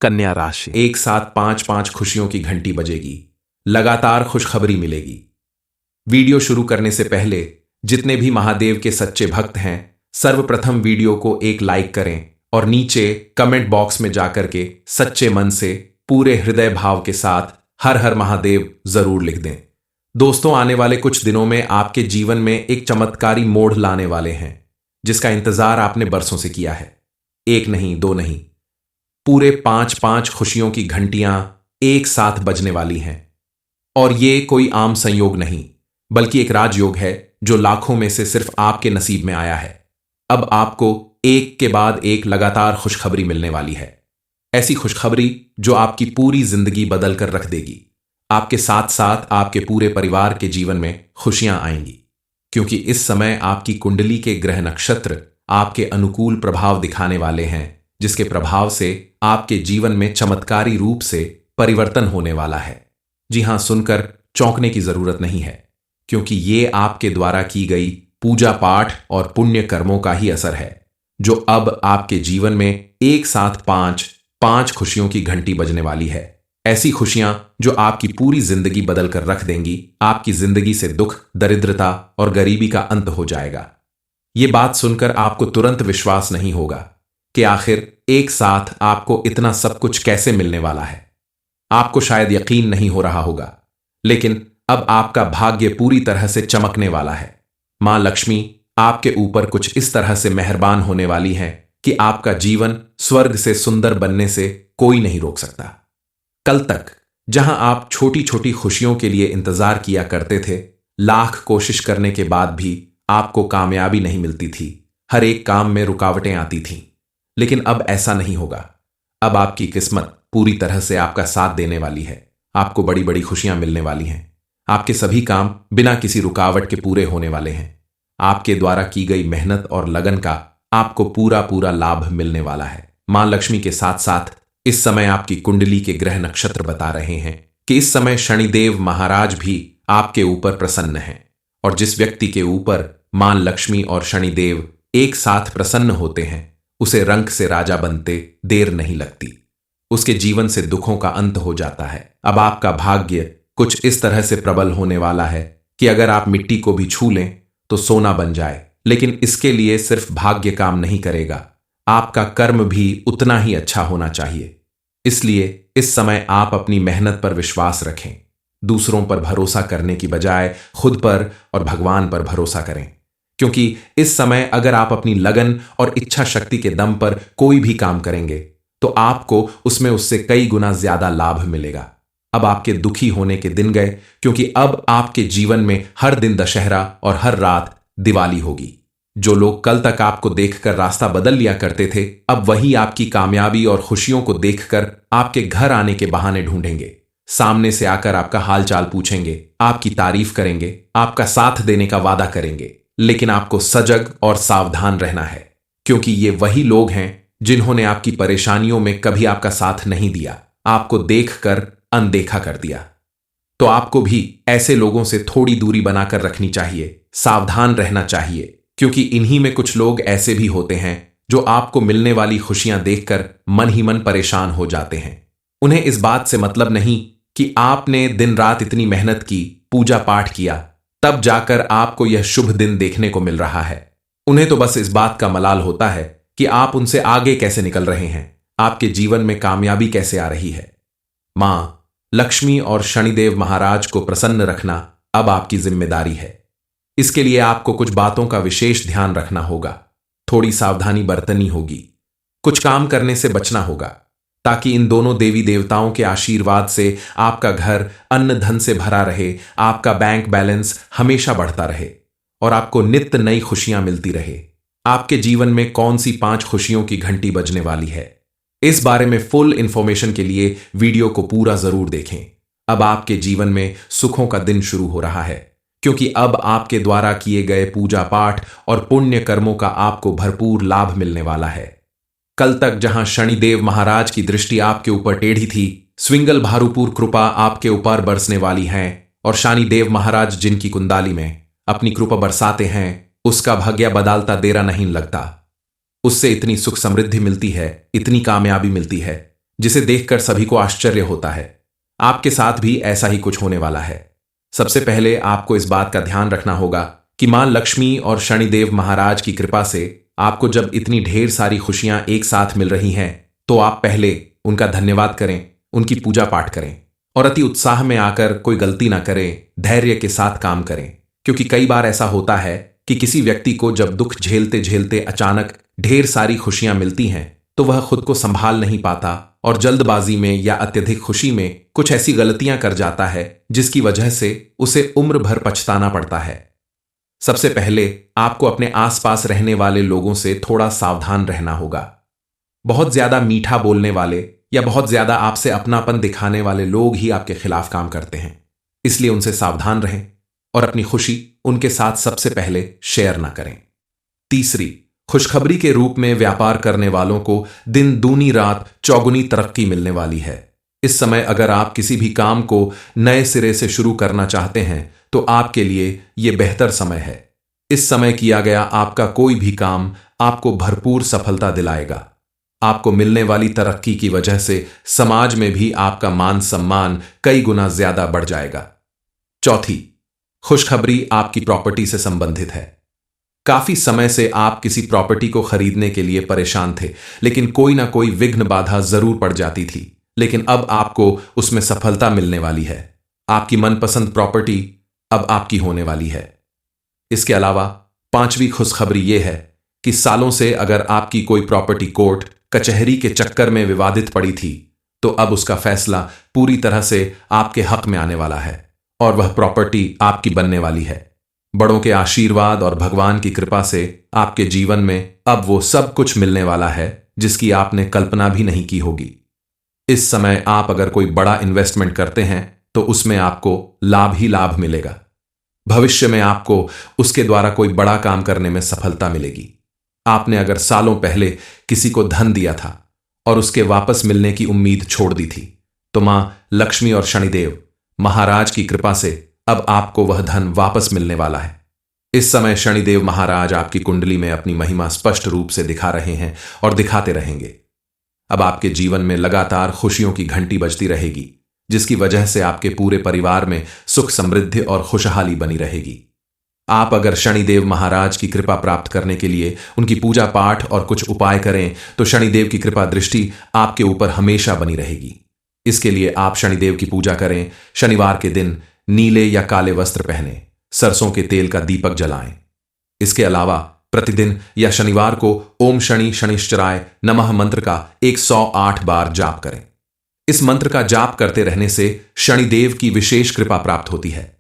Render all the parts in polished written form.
कन्या राशि। एक साथ पांच पांच खुशियों की घंटी बजेगी, लगातार खुशखबरी मिलेगी। वीडियो शुरू करने से पहले जितने भी महादेव के सच्चे भक्त हैं, सर्वप्रथम वीडियो को एक लाइक करें और नीचे कमेंट बॉक्स में जाकर के सच्चे मन से पूरे हृदय भाव के साथ हर हर महादेव जरूर लिख दें। दोस्तों, आने वाले कुछ दिनों में आपके जीवन में एक चमत्कारी मोड़ लाने वाले हैं, जिसका इंतजार आपने बरसों से किया है। एक नहीं, दो नहीं, पूरे पांच पांच खुशियों की घंटियां एक साथ बजने वाली हैं। और ये कोई आम संयोग नहीं, बल्कि एक राजयोग है जो लाखों में से सिर्फ आपके नसीब में आया है। अब आपको एक के बाद एक लगातार खुशखबरी मिलने वाली है। ऐसी खुशखबरी जो आपकी पूरी जिंदगी बदल कर रख देगी। आपके साथ साथ आपके पूरे परिवार के जीवन में खुशियां आएंगी, क्योंकि इस समय आपकी कुंडली के ग्रह नक्षत्र आपके अनुकूल प्रभाव दिखाने वाले हैं, जिसके प्रभाव से आपके जीवन में चमत्कारी रूप से परिवर्तन होने वाला है। जी हां, सुनकर चौंकने की जरूरत नहीं है, क्योंकि ये आपके द्वारा की गई पूजा पाठ और पुण्य कर्मों का ही असर है, जो अब आपके जीवन में एक साथ पांच पांच खुशियों की घंटी बजने वाली है। ऐसी खुशियां जो आपकी पूरी जिंदगी बदल कर रख देंगी। आपकी जिंदगी से दुख, दरिद्रता और गरीबी का अंत हो जाएगा। ये बात सुनकर आपको तुरंत विश्वास नहीं होगा कि आखिर एक साथ आपको इतना सब कुछ कैसे मिलने वाला है। आपको शायद यकीन नहीं हो रहा होगा, लेकिन अब आपका भाग्य पूरी तरह से चमकने वाला है। मां लक्ष्मी आपके ऊपर कुछ इस तरह से मेहरबान होने वाली है कि आपका जीवन स्वर्ग से सुंदर बनने से कोई नहीं रोक सकता। कल तक जहां आप छोटी छोटी खुशियों के लिए इंतजार किया करते थे, लाख कोशिश करने के बाद भी आपको कामयाबी नहीं मिलती थी। हर एक काम में रुकावटें आती थीं, लेकिन अब ऐसा नहीं होगा। अब आपकी किस्मत पूरी तरह से आपका साथ देने वाली है। आपको बड़ी बड़ी खुशियां मिलने वाली हैं। आपके सभी काम बिना किसी रुकावट के पूरे होने वाले हैं। आपके द्वारा की गई मेहनत और लगन का आपको पूरा पूरा लाभ मिलने वाला है। मां लक्ष्मी के साथ साथ इस समय आपकी कुंडली के ग्रह नक्षत्र बता रहे हैं कि इस समय शनिदेव महाराज भी आपके ऊपर प्रसन्न हैं। और जिस व्यक्ति के ऊपर मां लक्ष्मी और शनिदेव एक साथ प्रसन्न होते हैं, उसे रंक से राजा बनते देर नहीं लगती। उसके जीवन से दुखों का अंत हो जाता है। अब आपका भाग्य कुछ इस तरह से प्रबल होने वाला है कि अगर आप मिट्टी को भी छू लें तो सोना बन जाए। लेकिन इसके लिए सिर्फ भाग्य काम नहीं करेगा, आपका कर्म भी उतना ही अच्छा होना चाहिए। इसलिए इस समय आप अपनी मेहनत पर विश्वास रखें। दूसरों पर भरोसा करने की बजाय खुद पर और भगवान पर भरोसा करें, क्योंकि इस समय अगर आप अपनी लगन और इच्छा शक्ति के दम पर कोई भी काम करेंगे तो आपको उसमें उससे कई गुना ज्यादा लाभ मिलेगा। अब आपके दुखी होने के दिन गए, क्योंकि अब आपके जीवन में हर दिन दशहरा और हर रात दिवाली होगी। जो लोग कल तक आपको देखकर रास्ता बदल लिया करते थे, अब वही आपकी कामयाबी और खुशियों को देखकर आपके घर आने के बहाने ढूंढेंगे। सामने से आकर आपका हालचाल पूछेंगे, आपकी तारीफ करेंगे, आपका साथ देने का वादा करेंगे। लेकिन आपको सजग और सावधान रहना है, क्योंकि ये वही लोग हैं जिन्होंने आपकी परेशानियों में कभी आपका साथ नहीं दिया, आपको देखकर अनदेखा कर दिया। तो आपको भी ऐसे लोगों से थोड़ी दूरी बनाकर रखनी चाहिए, सावधान रहना चाहिए, क्योंकि इन्हीं में कुछ लोग ऐसे भी होते हैं जो आपको मिलने वाली खुशियां देखकर मन ही मन परेशान हो जाते हैं। उन्हें इस बात से मतलब नहीं कि आपने दिन रात इतनी मेहनत की, पूजा पाठ किया, तब जाकर आपको यह शुभ दिन देखने को मिल रहा है। उन्हें तो बस इस बात का मलाल होता है कि आप उनसे आगे कैसे निकल रहे हैं, आपके जीवन में कामयाबी कैसे आ रही है। मां लक्ष्मी और शनिदेव महाराज को प्रसन्न रखना अब आपकी जिम्मेदारी है। इसके लिए आपको कुछ बातों का विशेष ध्यान रखना होगा, थोड़ी सावधानी बरतनी होगी, कुछ काम करने से बचना होगा, ताकि इन दोनों देवी देवताओं के आशीर्वाद से आपका घर अन्न धन से भरा रहे, आपका बैंक बैलेंस हमेशा बढ़ता रहे और आपको नित्य नई खुशियां मिलती रहे। आपके जीवन में कौन सी पांच खुशियों की घंटी बजने वाली है, इस बारे में फुल इंफॉर्मेशन के लिए वीडियो को पूरा जरूर देखें। अब आपके जीवन में सुखों का दिन शुरू हो रहा है, क्योंकि अब आपके द्वारा किए गए पूजा पाठ और पुण्य कर्मों का आपको भरपूर लाभ मिलने वाला है। कल तक जहां शनिदेव महाराज की दृष्टि आपके ऊपर टेढ़ी थी, स्विंगल भारुपुर कृपा आपके ऊपर बरसने वाली है। और शनिदेव महाराज जिनकी कुंडाली में अपनी कृपा बरसाते हैं, उसका भाग्य बदलता देरा नहीं लगता। उससे इतनी सुख समृद्धि मिलती है, इतनी कामयाबी मिलती है जिसे देखकर सभी को आश्चर्य होता है। आपके साथ भी ऐसा ही कुछ होने वाला है। सबसे पहले आपको इस बात का ध्यान रखना होगा कि मां लक्ष्मी और शनिदेव महाराज की कृपा से आपको जब इतनी ढेर सारी खुशियां एक साथ मिल रही हैं, तो आप पहले उनका धन्यवाद करें, उनकी पूजा पाठ करें और अति उत्साह में आकर कोई गलती ना करें, धैर्य के साथ काम करें। क्योंकि कई बार ऐसा होता है कि किसी व्यक्ति को जब दुख झेलते झेलते अचानक ढेर सारी खुशियां मिलती हैं, तो वह खुद को संभाल नहीं पाता और जल्दबाजी में या अत्यधिक खुशी में कुछ ऐसी गलतियां कर जाता है जिसकी वजह से उसे उम्र भर पछताना पड़ता है। सबसे पहले आपको अपने आसपास रहने वाले लोगों से थोड़ा सावधान रहना होगा। बहुत ज्यादा मीठा बोलने वाले या बहुत ज्यादा आपसे अपनापन दिखाने वाले लोग ही आपके खिलाफ काम करते हैं, इसलिए उनसे सावधान रहें और अपनी खुशी उनके साथ सबसे पहले शेयर ना करें। तीसरी, खुशखबरी के रूप में व्यापार करने वालों को दिन दूनी रात चौगुनी तरक्की मिलने वाली है। इस समय अगर आप किसी भी काम को नए सिरे से शुरू करना चाहते हैं तो आपके लिए यह बेहतर समय है। इस समय किया गया आपका कोई भी काम आपको भरपूर सफलता दिलाएगा। आपको मिलने वाली तरक्की की वजह से समाज में भी आपका मान सम्मान कई गुना ज्यादा बढ़ जाएगा। चौथी, खुशखबरी आपकी प्रॉपर्टी से संबंधित है। काफी समय से आप किसी प्रॉपर्टी को खरीदने के लिए परेशान थे, लेकिन कोई ना कोई विघ्न बाधा जरूर पड़ जाती थी। लेकिन अब आपको उसमें सफलता मिलने वाली है। आपकी मनपसंद प्रॉपर्टी अब आपकी होने वाली है। इसके अलावा पांचवी खुशखबरी यह है कि सालों से अगर आपकी कोई प्रॉपर्टी कोर्ट कचहरी के चक्कर में विवादित पड़ी थी, तो अब उसका फैसला पूरी तरह से आपके हक में आने वाला है और वह प्रॉपर्टी आपकी बनने वाली है। बड़ों के आशीर्वाद और भगवान की कृपा से आपके जीवन में अब वो सब कुछ मिलने वाला है जिसकी आपने कल्पना भी नहीं की होगी। इस समय आप अगर कोई बड़ा इन्वेस्टमेंट करते हैं तो उसमें आपको लाभ ही लाभ मिलेगा। भविष्य में आपको उसके द्वारा कोई बड़ा काम करने में सफलता मिलेगी। आपने अगर सालों पहले किसी को धन दिया था और उसके वापस मिलने की उम्मीद छोड़ दी थी, तो मां लक्ष्मी और शनिदेव महाराज की कृपा से अब आपको वह धन वापस मिलने वाला है। इस समय शनिदेव महाराज आपकी कुंडली में अपनी महिमा स्पष्ट रूप से दिखा रहे हैं और दिखाते रहेंगे। अब आपके जीवन में लगातार खुशियों की घंटी बजती रहेगी, जिसकी वजह से आपके पूरे परिवार में सुख समृद्धि और खुशहाली बनी रहेगी। आप अगर शनिदेव महाराज की कृपा प्राप्त करने के लिए उनकी पूजा पाठ और कुछ उपाय करें तो शनिदेव की कृपा दृष्टि आपके ऊपर हमेशा बनी रहेगी। इसके लिए आप शनिदेव की पूजा करें। शनिवार के दिन नीले या काले वस्त्र पहने, सरसों के तेल का दीपक जलाएं। इसके अलावा प्रतिदिन या शनिवार को ओम शनि शनिश्चराय नमः मंत्र का 108 बार जाप करें। इस मंत्र का जाप करते रहने से शनिदेव की विशेष कृपा प्राप्त होती है।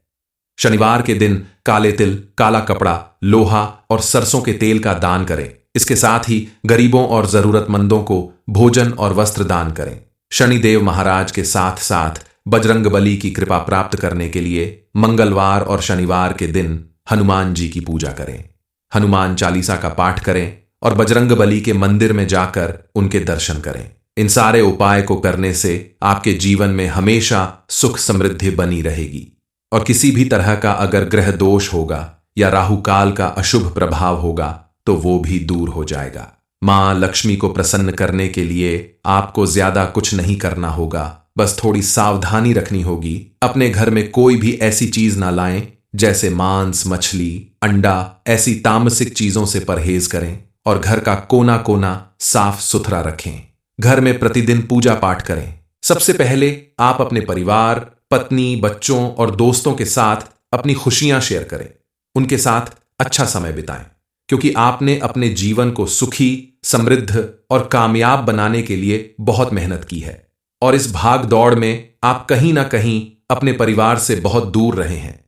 शनिवार के दिन काले तिल, काला कपड़ा, लोहा और सरसों के तेल का दान करें। इसके साथ ही गरीबों और जरूरतमंदों को भोजन और वस्त्र दान करें। शनिदेव महाराज के साथ साथ बजरंगबली की कृपा प्राप्त करने के लिए मंगलवार और शनिवार के दिन हनुमान जी की पूजा करें। हनुमान चालीसा का पाठ करें और बजरंगबली के मंदिर में जाकर उनके दर्शन करें। इन सारे उपाय को करने से आपके जीवन में हमेशा सुख समृद्धि बनी रहेगी और किसी भी तरह का अगर ग्रह दोष होगा या राहु काल का अशुभ प्रभाव होगा तो वो भी दूर हो जाएगा। मां लक्ष्मी को प्रसन्न करने के लिए आपको ज्यादा कुछ नहीं करना होगा, बस थोड़ी सावधानी रखनी होगी। अपने घर में कोई भी ऐसी चीज ना लाएं जैसे मांस, मछली, अंडा, ऐसी तामसिक चीजों से परहेज करें और घर का कोना कोना साफ सुथरा रखें। घर में प्रतिदिन पूजा पाठ करें। सबसे पहले आप अपने परिवार, पत्नी, बच्चों और दोस्तों के साथ अपनी खुशियां शेयर करें। उनके साथ अच्छा समय बिताएं, क्योंकि आपने अपने जीवन को सुखी, समृद्ध और कामयाब बनाने के लिए बहुत मेहनत की है और इस भाग दौड़ में आप कहीं ना कहीं अपने परिवार से बहुत दूर रहे हैं।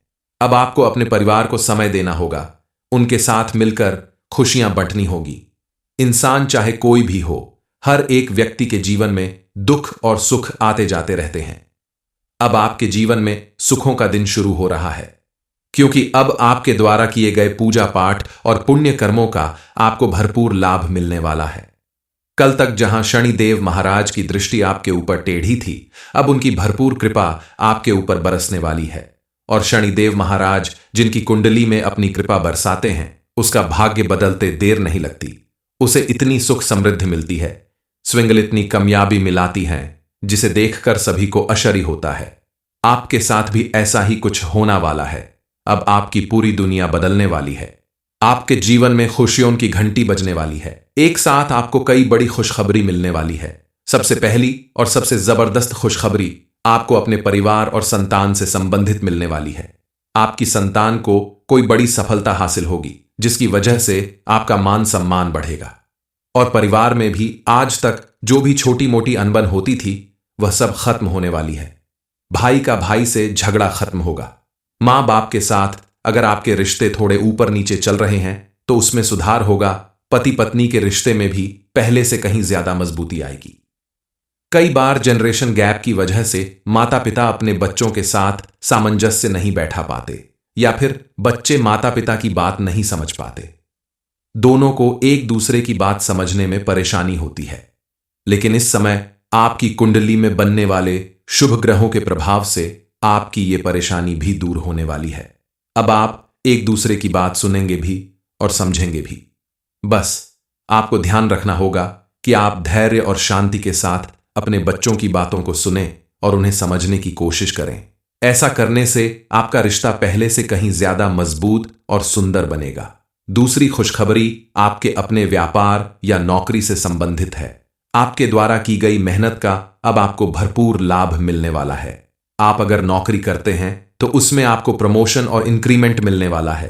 अब आपको अपने परिवार को समय देना होगा, उनके साथ मिलकर खुशियां बांटनी होगी। इंसान चाहे कोई भी हो, हर एक व्यक्ति के जीवन में दुख और सुख आते जाते रहते हैं। अब आपके जीवन में सुखों का दिन शुरू हो रहा है, क्योंकि अब आपके द्वारा किए गए पूजा पाठ और पुण्य कर्मों का आपको भरपूर लाभ मिलने वाला है। कल तक जहां शनिदेव महाराज की दृष्टि आपके ऊपर टेढ़ी थी, अब उनकी भरपूर कृपा आपके ऊपर बरसने वाली है और शनिदेव महाराज जिनकी कुंडली में अपनी कृपा बरसाते हैं, उसका भाग्य बदलते देर नहीं लगती। उसे इतनी सुख समृद्धि मिलती है स्विंगल इतनी कामयाबी मिलाती हैं जिसे देखकर सभी को आश्चर्य होता है। आपके साथ भी ऐसा ही कुछ होना वाला है। अब आपकी पूरी दुनिया बदलने वाली है। आपके जीवन में खुशियों की घंटी बजने वाली है। एक साथ आपको कई बड़ी खुशखबरी मिलने वाली है। सबसे पहली और सबसे जबरदस्त खुशखबरी आपको अपने परिवार और संतान से संबंधित मिलने वाली है। आपकी संतान को कोई बड़ी सफलता हासिल होगी जिसकी वजह से आपका मान सम्मान बढ़ेगा और परिवार में भी आज तक जो भी छोटी मोटी अनबन होती थी वह सब खत्म होने वाली है। भाई का भाई से झगड़ा खत्म होगा। मां बाप के साथ अगर आपके रिश्ते थोड़े ऊपर नीचे चल रहे हैं तो उसमें सुधार होगा। पति पत्नी के रिश्ते में भी पहले से कहीं ज्यादा मजबूती आएगी। कई बार जनरेशन गैप की वजह से माता पिता अपने बच्चों के साथ सामंजस्य नहीं बैठा पाते या फिर बच्चे माता पिता की बात नहीं समझ पाते। दोनों को एक दूसरे की बात समझने में परेशानी होती है। लेकिन इस समय आपकी कुंडली में बनने वाले शुभ ग्रहों के प्रभाव से आपकी ये परेशानी भी दूर होने वाली है। अब आप एक दूसरे की बात सुनेंगे भी और समझेंगे भी। बस आपको ध्यान रखना होगा कि आप धैर्य और शांति के साथ अपने बच्चों की बातों को सुनें और उन्हें समझने की कोशिश करें। ऐसा करने से आपका रिश्ता पहले से कहीं ज्यादा मजबूत और सुंदर बनेगा। दूसरी खुशखबरी आपके अपने व्यापार या नौकरी से संबंधित है। आपके द्वारा की गई मेहनत का अब आपको भरपूर लाभ मिलने वाला है। आप अगर नौकरी करते हैं तो उसमें आपको प्रमोशन और इंक्रीमेंट मिलने वाला है।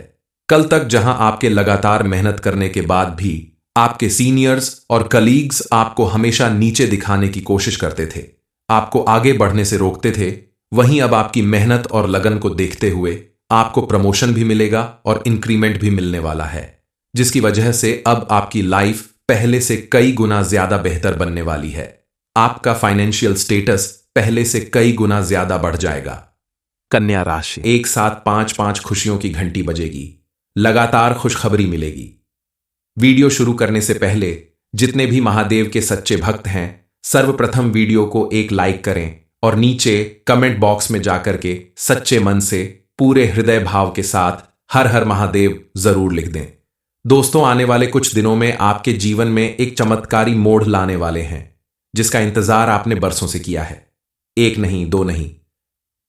कल तक जहां आपके लगातार मेहनत करने के बाद भी आपके सीनियर्स और कलीग्स आपको हमेशा नीचे दिखाने की कोशिश करते थे, आपको आगे बढ़ने से रोकते थे, वहीं अब आपकी मेहनत और लगन को देखते हुए आपको प्रमोशन भी मिलेगा और इंक्रीमेंट भी मिलने वाला है, जिसकी वजह से अब आपकी लाइफ पहले से कई गुना ज्यादा बेहतर बनने वाली है। आपका फाइनेंशियल स्टेटस पहले से कई गुना ज्यादा बढ़ जाएगा। कन्या राशि। एक साथ 5-5 खुशियों की घंटी बजेगी। लगातार खुशखबरी मिलेगी। वीडियो शुरू करने से पहले जितने भी महादेव के सच्चे भक्त हैं सर्वप्रथम वीडियो को एक लाइक करें और नीचे कमेंट बॉक्स में जाकर के सच्चे मन से पूरे हृदय भाव के साथ हर हर महादेव जरूर लिख दें। दोस्तों, आने वाले कुछ दिनों में आपके जीवन में एक चमत्कारी मोड़ लाने वाले हैं जिसका इंतजार आपने बरसों से किया है। एक नहीं, दो नहीं,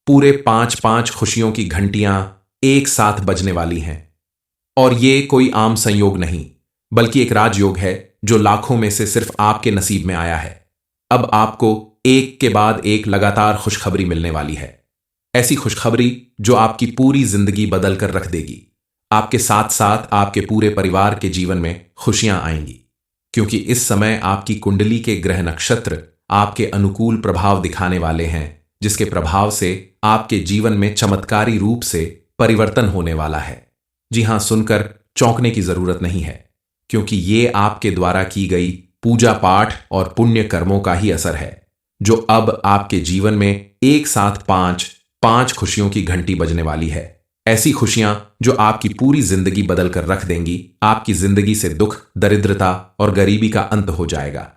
पूरे 5-5 खुशियों की घंटियां एक साथ बजने वाली हैं। और ये कोई आम संयोग नहीं बल्कि एक राजयोग है जो लाखों में से सिर्फ आपके नसीब में आया है। अब आपको एक के बाद एक लगातार खुशखबरी मिलने वाली है। ऐसी खुशखबरी जो आपकी पूरी जिंदगी बदल कर रख देगी। आपके साथ साथ आपके पूरे परिवार के जीवन में खुशियां आएंगी, क्योंकि इस समय आपकी कुंडली के ग्रह नक्षत्र आपके अनुकूल प्रभाव दिखाने वाले हैं, जिसके प्रभाव से आपके जीवन में चमत्कारी रूप से परिवर्तन होने वाला है। जी हां, सुनकर चौंकने की जरूरत नहीं है, क्योंकि ये आपके द्वारा की गई पूजा पाठ और पुण्य कर्मों का ही असर है जो अब आपके जीवन में एक साथ 5-5 खुशियों की घंटी बजने वाली है। ऐसी खुशियां जो आपकी पूरी जिंदगी बदल कर रख देंगी। आपकी जिंदगी से दुख, दरिद्रता और गरीबी का अंत हो जाएगा।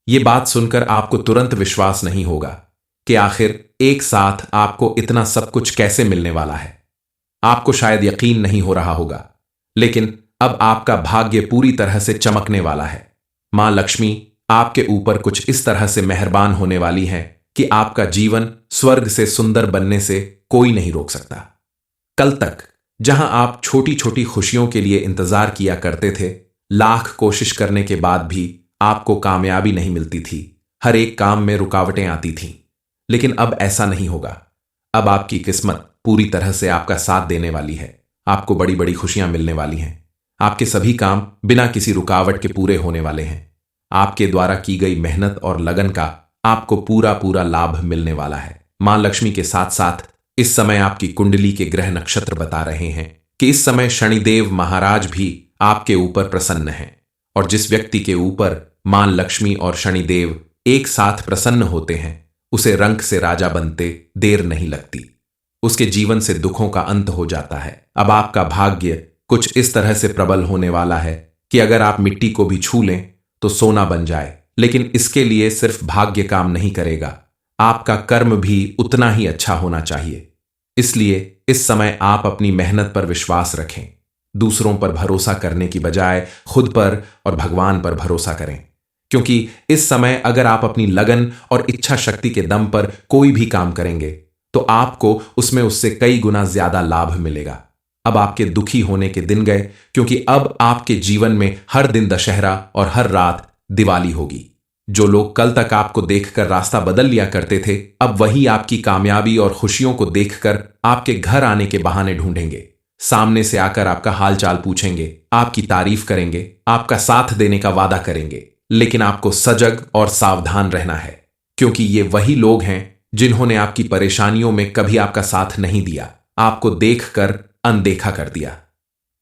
ये बात सुनकर आपको तुरंत विश्वास नहीं होगा कि आखिर एक साथ आपको इतना सब कुछ कैसे मिलने वाला है। आपको शायद यकीन नहीं हो रहा होगा, लेकिन अब आपका भाग्य पूरी तरह से चमकने वाला है। मां लक्ष्मी आपके ऊपर कुछ इस तरह से मेहरबान होने वाली है कि आपका जीवन स्वर्ग से सुंदर बनने से कोई नहीं रोक सकता। कल तक जहां आप छोटी छोटी खुशियों के लिए इंतजार किया करते थे, लाख कोशिश करने के बाद भी आपको कामयाबी नहीं मिलती थी, हर एक काम में रुकावटें आती थीं, लेकिन अब ऐसा नहीं होगा। अब आपकी किस्मत पूरी तरह से आपका साथ देने वाली है। आपको बड़ी बड़ी खुशियां मिलने वाली हैं। आपके सभी काम बिना किसी रुकावट के पूरे होने वाले हैं। आपके द्वारा की गई मेहनत और लगन का आपको पूरा पूरा लाभ मिलने वाला है। मां लक्ष्मी के साथ साथ इस समय आपकी कुंडली के ग्रह नक्षत्र बता रहे हैं कि इस समय शनिदेव महाराज भी आपके ऊपर प्रसन्न हैं, और जिस व्यक्ति के ऊपर मां लक्ष्मी और शनिदेव एक साथ प्रसन्न होते हैं उसे रंक से राजा बनते देर नहीं लगती। उसके जीवन से दुखों का अंत हो जाता है। अब आपका भाग्य कुछ इस तरह से प्रबल होने वाला है कि अगर आप मिट्टी को भी छू लें तो सोना बन जाए। लेकिन इसके लिए सिर्फ भाग्य काम नहीं करेगा, आपका कर्म भी उतना ही अच्छा होना चाहिए। इसलिए इस समय आप अपनी मेहनत पर विश्वास रखें। दूसरों पर भरोसा करने की बजाय खुद पर और भगवान पर भरोसा करें, क्योंकि इस समय अगर आप अपनी लगन और इच्छा शक्ति के दम पर कोई भी काम करेंगे तो आपको उसमें उससे कई गुना ज्यादा लाभ मिलेगा। अब आपके दुखी होने के दिन गए, क्योंकि अब आपके जीवन में हर दिन दशहरा और हर रात दिवाली होगी। जो लोग कल तक आपको देखकर रास्ता बदल लिया करते थे, अब वही आपकी कामयाबी और खुशियों को देखकर आपके घर आने के बहाने ढूंढेंगे। सामने से आकर आपका हालचाल पूछेंगे, आपकी तारीफ करेंगे, आपका साथ देने का वादा करेंगे। लेकिन आपको सजग और सावधान रहना है, क्योंकि ये वही लोग हैं जिन्होंने आपकी परेशानियों में कभी आपका साथ नहीं दिया, आपको देखकर अनदेखा कर दिया।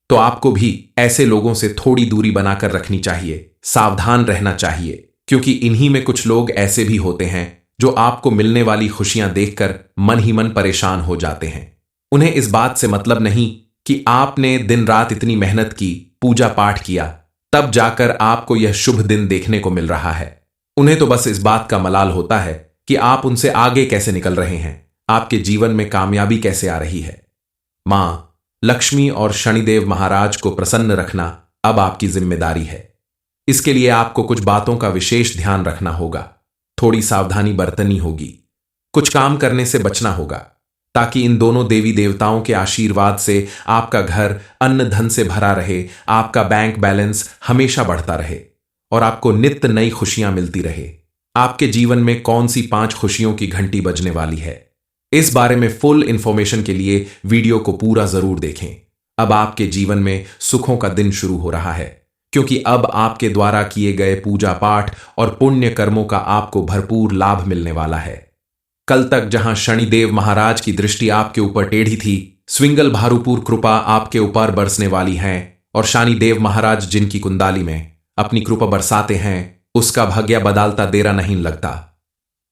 तो आपको भी ऐसे लोगों से थोड़ी दूरी बनाकर रखनी चाहिए, सावधान रहना चाहिए, क्योंकि इन्हीं में कुछ लोग ऐसे भी होते हैं जो आपको मिलने वाली खुशियां देखकर मन ही मन परेशान हो जाते हैं। उन्हें इस बात से मतलब नहीं कि आपने दिन रात इतनी मेहनत की, पूजा पाठ किया, तब जाकर आपको यह शुभ दिन देखने को मिल रहा है। उन्हें तो बस इस बात का मलाल होता है कि आप उनसे आगे कैसे निकल रहे हैं, आपके जीवन में कामयाबी कैसे आ रही है। मां लक्ष्मी और शनिदेव महाराज को प्रसन्न रखना अब आपकी जिम्मेदारी है। इसके लिए आपको कुछ बातों का विशेष ध्यान रखना होगा, थोड़ी सावधानी बरतनी होगी, कुछ काम करने से बचना होगा, ताकि इन दोनों देवी देवताओं के आशीर्वाद से आपका घर अन्न धन से भरा रहे, आपका बैंक बैलेंस हमेशा बढ़ता रहे और आपको नित्य नई खुशियां मिलती रहे। आपके जीवन में कौन सी 5 खुशियों की घंटी बजने वाली है, इस बारे में फुल इंफॉर्मेशन के लिए वीडियो को पूरा जरूर देखें। अब आपके जीवन में सुखों का दिन शुरू हो रहा है, क्योंकि अब आपके द्वारा किए गए पूजा पाठ और पुण्य कर्मों का आपको भरपूर लाभ मिलने वाला है। कल तक जहां शनिदेव महाराज की दृष्टि आपके ऊपर टेढ़ी थी, स्विंगल भारुपुर कृपा आपके ऊपर बरसने वाली है और शनिदेव महाराज जिनकी कुंडली में अपनी कृपा बरसाते हैं, उसका भाग्य बदलता देरा नहीं लगता।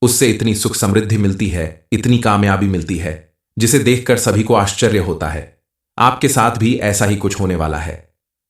उससे इतनी सुख समृद्धि मिलती है, इतनी कामयाबी मिलती है, जिसे देखकर सभी को आश्चर्य होता है। आपके साथ भी ऐसा ही कुछ होने वाला है।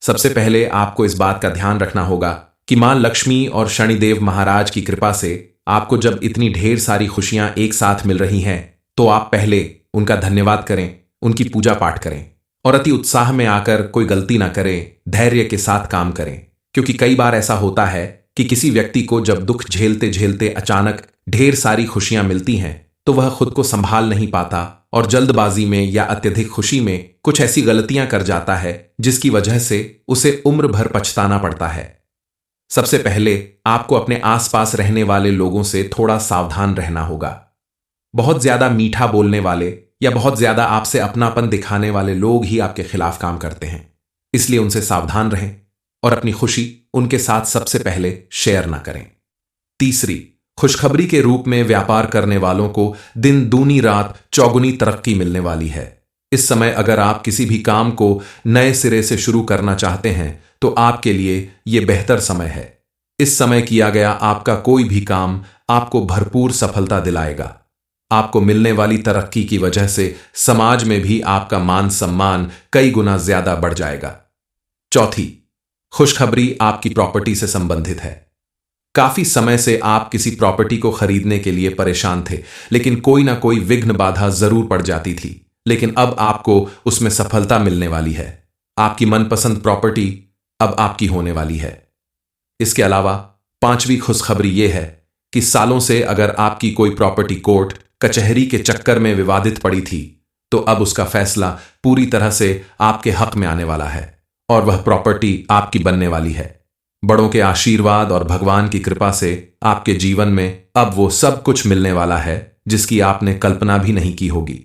सबसे पहले आपको इस बात का ध्यान रखना होगा कि मां लक्ष्मी और शनिदेव महाराज की कृपा से आपको जब इतनी ढेर सारी खुशियां एक साथ मिल रही हैं, तो आप पहले उनका धन्यवाद करें, उनकी पूजा पाठ करें और अति उत्साह में आकर कोई गलती ना करें, धैर्य के साथ काम करें। क्योंकि कई बार ऐसा होता है कि किसी व्यक्ति को जब दुख झेलते झेलते अचानक ढेर सारी खुशियां मिलती हैं, तो वह खुद को संभाल नहीं पाता और जल्दबाजी में या अत्यधिक खुशी में कुछ ऐसी गलतियां कर जाता है जिसकी वजह से उसे उम्र भर पछताना पड़ता है। सबसे पहले आपको अपने आसपास रहने वाले लोगों से थोड़ा सावधान रहना होगा। बहुत ज्यादा मीठा बोलने वाले या बहुत ज्यादा आपसे अपनापन दिखाने वाले लोग ही आपके खिलाफ काम करते हैं, इसलिए उनसे सावधान रहें और अपनी खुशी उनके साथ सबसे पहले शेयर ना करें। तीसरी, खुशखबरी के रूप में व्यापार करने वालों को दिन दूनी रात चौगुनी तरक्की मिलने वाली है। इस समय अगर आप किसी भी काम को नए सिरे से शुरू करना चाहते हैं तो आपके लिए यह बेहतर समय है। इस समय किया गया आपका कोई भी काम आपको भरपूर सफलता दिलाएगा। आपको मिलने वाली तरक्की की वजह से समाज में भी आपका मान सम्मान कई गुना ज्यादा बढ़ जाएगा। चौथी, खुशखबरी आपकी प्रॉपर्टी से संबंधित है। काफी समय से आप किसी प्रॉपर्टी को खरीदने के लिए परेशान थे, लेकिन कोई ना कोई विघ्न बाधा जरूर पड़ जाती थी। लेकिन अब आपको उसमें सफलता मिलने वाली है। आपकी मनपसंद प्रॉपर्टी अब आपकी होने वाली है। इसके अलावा पांचवी खुशखबरी यह है कि सालों से अगर आपकी कोई प्रॉपर्टी कोर्ट कचहरी के चक्कर में विवादित पड़ी थी, तो अब उसका फैसला पूरी तरह से आपके हक में आने वाला है और वह प्रॉपर्टी आपकी बनने वाली है। बड़ों के आशीर्वाद और भगवान की कृपा से आपके जीवन में अब वो सब कुछ मिलने वाला है जिसकी आपने कल्पना भी नहीं की होगी।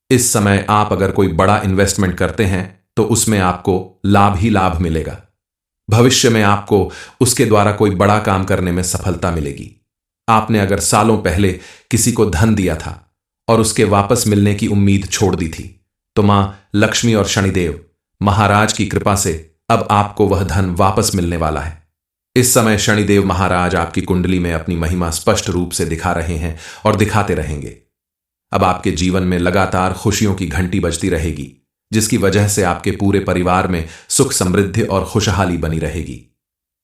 इस समय आप अगर कोई बड़ा इन्वेस्टमेंट करते हैं तो उसमें आपको लाभ ही लाभ मिलेगा। भविष्य में आपको उसके द्वारा कोई बड़ा काम करने में सफलता मिलेगी। आपने अगर सालों पहले किसी को धन दिया था और उसके वापस मिलने की उम्मीद छोड़ दी थी, तो मां लक्ष्मी और शनिदेव महाराज की कृपा से अब आपको वह धन वापस मिलने वाला है। इस समय शनिदेव महाराज आपकी कुंडली में अपनी महिमा स्पष्ट रूप से दिखा रहे हैं और दिखाते रहेंगे। अब आपके जीवन में लगातार खुशियों की घंटी बजती रहेगी, जिसकी वजह से आपके पूरे परिवार में सुख समृद्धि और खुशहाली बनी रहेगी।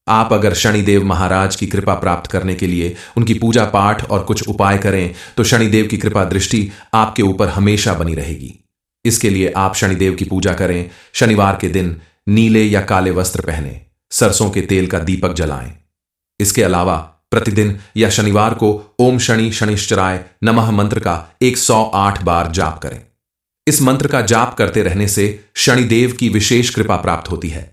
आप अगर शनिदेव महाराज की कृपा प्राप्त करने के लिए उनकी पूजा पाठ और कुछ उपाय करें तो शनिदेव की कृपा दृष्टि आपके ऊपर हमेशा बनी रहेगी। इसके लिए आप शनिदेव की पूजा करें। शनिवार के दिन नीले या काले वस्त्र पहने, सरसों के तेल का दीपक जलाएं, इसके अलावा प्रतिदिन या शनिवार को ओम शनि शनिश्चराय नमः मंत्र का 108 बार जाप करें। इस मंत्र का जाप करते रहने से शनिदेव की विशेष कृपा प्राप्त होती है।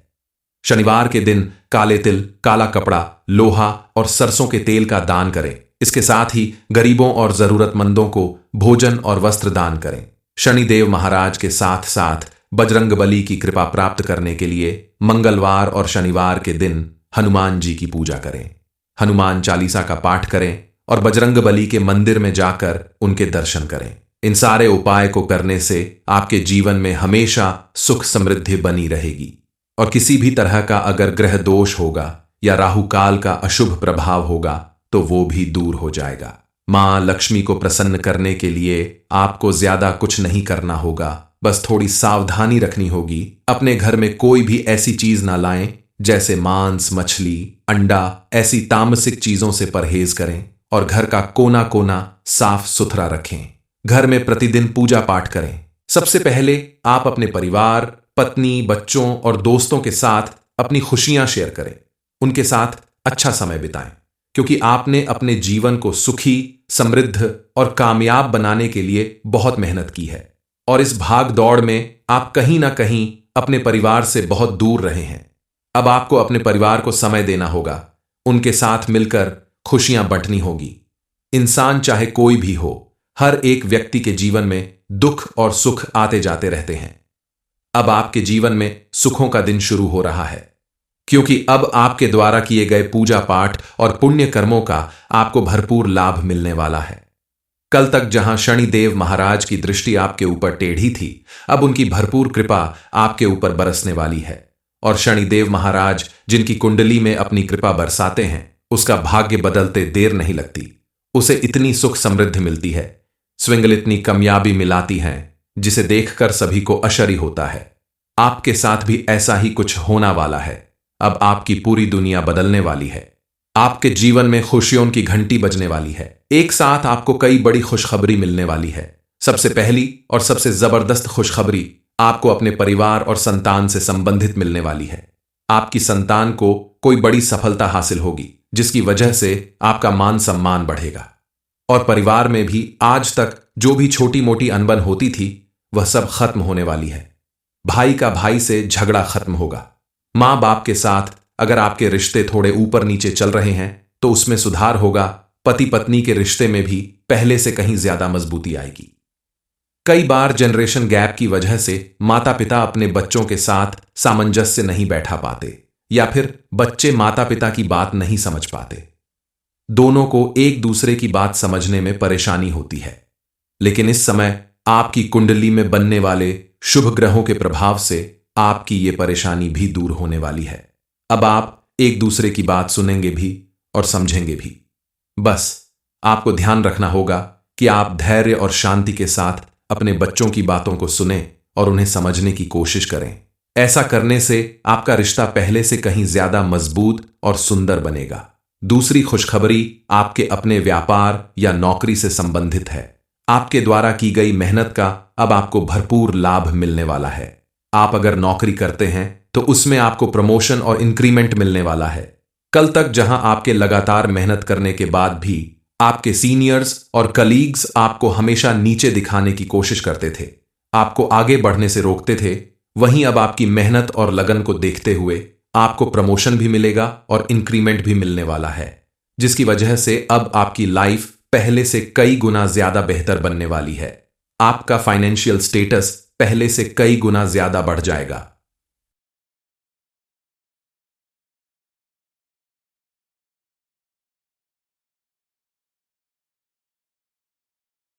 शनिवार के दिन काले तिल, काला कपड़ा, लोहा और सरसों के तेल का दान करें। इसके साथ ही गरीबों और जरूरतमंदों को भोजन और वस्त्र दान करें। शनिदेव महाराज के साथ साथ बजरंगबली की कृपा प्राप्त करने के लिए मंगलवार और शनिवार के दिन हनुमान जी की पूजा करें। हनुमान चालीसा का पाठ करें और बजरंगबली के मंदिर में जाकर उनके दर्शन करें। इन सारे उपाय को करने से आपके जीवन में हमेशा सुख समृद्धि बनी रहेगी और किसी भी तरह का अगर ग्रह दोष होगा या राहु काल का अशुभ प्रभाव होगा तो वो भी दूर हो जाएगा। मां लक्ष्मी को प्रसन्न करने के लिए आपको ज्यादा कुछ नहीं करना होगा, बस थोड़ी सावधानी रखनी होगी। अपने घर में कोई भी ऐसी चीज ना लाएं जैसे मांस, मछली, अंडा, ऐसी तामसिक चीजों से परहेज करें और घर का कोना कोना साफ सुथरा रखें। घर में प्रतिदिन पूजा पाठ करें। सबसे पहले आप अपने परिवार, पत्नी, बच्चों और दोस्तों के साथ अपनी खुशियां शेयर करें। उनके साथ अच्छा समय बिताएं, क्योंकि आपने अपने जीवन को सुखी, समृद्ध और कामयाब बनाने के लिए बहुत मेहनत की है और इस भाग दौड़ में आप कहीं ना कहीं अपने परिवार से बहुत दूर रहे हैं। अब आपको अपने परिवार को समय देना होगा, उनके साथ मिलकर खुशियां बांटनी होगी। इंसान चाहे कोई भी हो, हर एक व्यक्ति के जीवन में दुख और सुख आते जाते रहते हैं। अब आपके जीवन में सुखों का दिन शुरू हो रहा है, क्योंकि अब आपके द्वारा किए गए पूजा पाठ और पुण्य कर्मों का आपको भरपूर लाभ मिलने वाला है। कल तक जहां शनिदेव महाराज की दृष्टि आपके ऊपर टेढ़ी थी, अब उनकी भरपूर कृपा आपके ऊपर बरसने वाली है और शनिदेव महाराज जिनकी कुंडली में अपनी कृपा बरसाते हैं, उसका भाग्य बदलते देर नहीं लगती। उसे इतनी सुख समृद्धि मिलती है, स्विंगल इतनी कामयाबी मिलाती हैं, जिसे देखकर सभी को आश्चर्य होता है। आपके साथ भी ऐसा ही कुछ होना वाला है। अब आपकी पूरी दुनिया बदलने वाली है। आपके जीवन में खुशियों की घंटी बजने वाली है। एक साथ आपको कई बड़ी खुशखबरी मिलने वाली है। सबसे पहली और सबसे जबरदस्त खुशखबरी आपको अपने परिवार और संतान से संबंधित मिलने वाली है। आपकी संतान को कोई बड़ी सफलता हासिल होगी, जिसकी वजह से आपका मान सम्मान बढ़ेगा और परिवार में भी आज तक जो भी छोटी मोटी अनबन होती थी, वह सब खत्म होने वाली है। भाई का भाई से झगड़ा खत्म होगा। मां बाप के साथ अगर आपके रिश्ते थोड़े ऊपर नीचे चल रहे हैं तो उसमें सुधार होगा। पति पत्नी के रिश्ते में भी पहले से कहीं ज्यादा मजबूती आएगी। कई बार जनरेशन गैप की वजह से माता पिता अपने बच्चों के साथ सामंजस्य नहीं बैठा पाते या फिर बच्चे माता पिता की बात नहीं समझ पाते। दोनों को एक दूसरे की बात समझने में परेशानी होती है, लेकिन इस समय आपकी कुंडली में बनने वाले शुभ ग्रहों के प्रभाव से आपकी ये परेशानी भी दूर होने वाली है। अब आप एक दूसरे की बात सुनेंगे भी और समझेंगे भी। बस आपको ध्यान रखना होगा कि आप धैर्य और शांति के साथ अपने बच्चों की बातों को सुनें और उन्हें समझने की कोशिश करें। ऐसा करने से आपका रिश्ता पहले से कहीं ज्यादा मजबूत और सुंदर बनेगा। दूसरी खुशखबरी आपके अपने व्यापार या नौकरी से संबंधित है। आपके द्वारा की गई मेहनत का अब आपको भरपूर लाभ मिलने वाला है। आप अगर नौकरी करते हैं तो उसमें आपको प्रमोशन और इंक्रीमेंट मिलने वाला है। कल तक जहां आपके लगातार मेहनत करने के बाद भी आपके सीनियर्स और कलीग्स आपको हमेशा नीचे दिखाने की कोशिश करते थे, आपको आगे बढ़ने से रोकते थे, वहीं अब आपकी मेहनत और लगन को देखते हुए आपको प्रमोशन भी मिलेगा और इंक्रीमेंट भी मिलने वाला है, जिसकी वजह से अब आपकी लाइफ पहले से कई गुना ज्यादा बेहतर बनने वाली है। आपका फाइनेंशियल स्टेटस पहले से कई गुना ज्यादा बढ़ जाएगा।